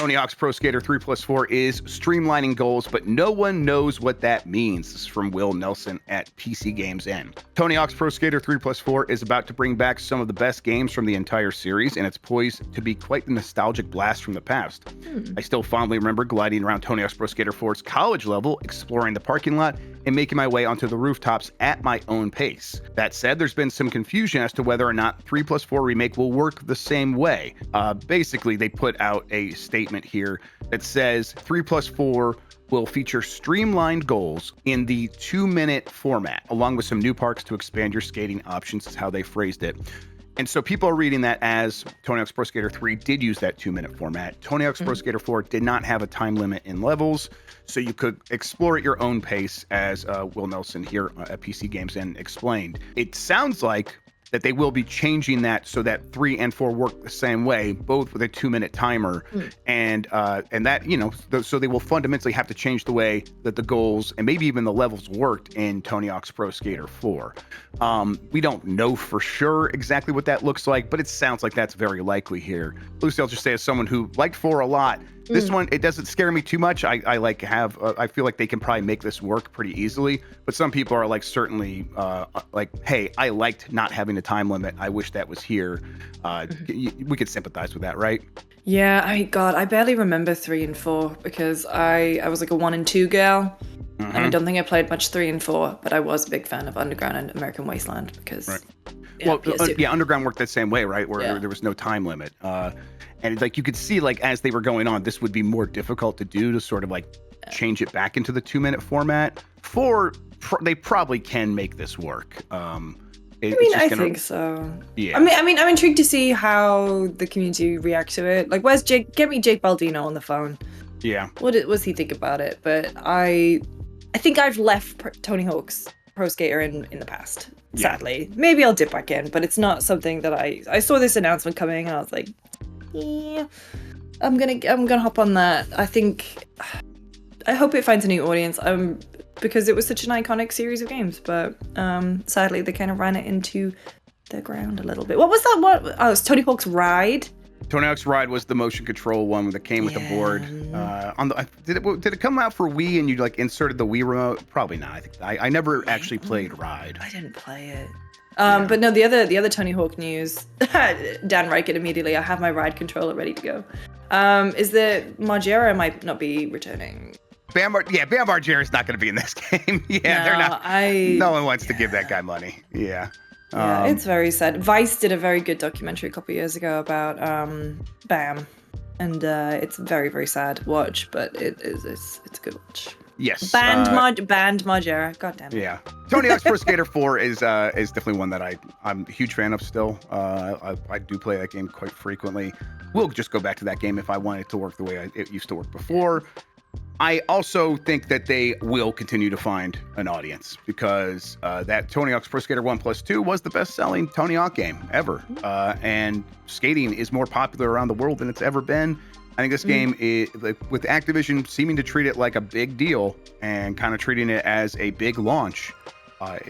Tony Hawk's Pro Skater 3+4 is streamlining goals, but no one knows what that means. This is from Will Nelson at PC Games N. Tony Hawk's Pro Skater 3+4 is about to bring back some of the best games from the entire series, and it's poised to be quite the nostalgic blast from the past. I still fondly remember gliding around Tony Hawk's Pro Skater 4's college level, exploring the parking lot, and making my way onto the rooftops at my own pace. That said, there's been some confusion as to whether or not 3+4 Remake will work the same way. Basically, they put out a statement here that says 3+4 will feature streamlined goals in the 2-minute format, along with some new parks to expand your skating options, is how they phrased it. And so people are reading that as Tony Hawk's Pro Skater 3 did use that 2-minute format. Tony Hawk's Pro Skater 4 did not have a time limit in levels, so you could explore at your own pace, as Will Nelson here at PC Games N explained. It sounds like that they will be changing that so that 3 and 4 work the same way, both with a 2-minute timer, and that, you know, so they will fundamentally have to change the way that the goals and maybe even the levels worked in Tony Hawk's Pro Skater 4. We don't know for sure exactly what that looks like, but it sounds like that's very likely here. Lucy, I'll just say, as someone who liked 4 a lot, this one, it doesn't scare me too much. I feel like they can probably make this work pretty easily, but some people are like, certainly like, hey, I liked not having a time limit. I wish that was here. We could sympathize with that, right? Yeah, I barely remember 3 and 4 because I was like a 1 and 2 girl. And I don't think I played much 3 and 4, but I was a big fan of Underground and American Wasteland because... Right. Yeah, well, Underground worked that same way, right? Where there was no time limit. And like you could see, like as they were going on, this would be more difficult to do, to sort of like change it back into the 2-minute format. 4, they probably can make this work. I think so. Yeah. I mean, I'm intrigued to see how the community react to it. Like, where's Jake? Get me Jake Baldino on the phone. Yeah. What does he think about it? But I think I've left Tony Hawk's Pro Skater in the past. Sadly, maybe I'll dip back in, but it's not something that I saw this announcement coming and I was like, yeah, I'm gonna hop on that. I hope it finds a new audience. Because it was such an iconic series of games, but sadly they kind of ran it into the ground a little bit. What was that? Oh, it's Tony Hawk's Ride. Tony Hawk's Ride was the motion control one that came with the board. Did it come out for Wii and you like inserted the Wii remote? Probably not. I never actually played Ride. I didn't play it. But no, the other Tony Hawk news. Dan Reichert immediately. I have my Ride controller ready to go. Is that Margera might not be returning. Bam Margera is not going to be in this game. They're not. No one wants to give that guy money. Yeah. Yeah, it's very sad. Vice did a very good documentary a couple of years ago about Bam, and it's very, very sad watch, but it's a good watch. Yes. Banned Margera. God damn it. Yeah. Tony Hawk's Pro Skater 4 is definitely one that I'm a huge fan of still. I do play that game quite frequently. We'll just go back to that game if I want it to work the way it used to work before. I also think that they will continue to find an audience because that Tony Hawk's Pro Skater 1+2 was the best-selling Tony Hawk game ever. And skating is more popular around the world than it's ever been. I think this game is, like, with Activision seeming to treat it like a big deal and kind of treating it as a big launch.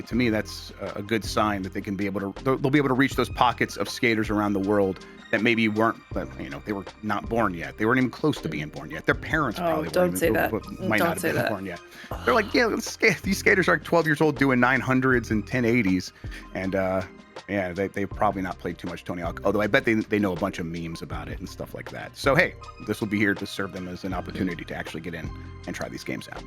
To me, that's a good sign that they can be able to. They'll be able to reach those pockets of skaters around the world that maybe weren't, they were not born yet. They weren't even close to being born yet. Their parents probably might not have been born yet. They're like, these skaters are like 12 years old doing 900s and 1080s, and they've probably not played too much Tony Hawk. Although I bet they know a bunch of memes about it and stuff like that. So hey, this will be here to serve them as an opportunity to actually get in and try these games out.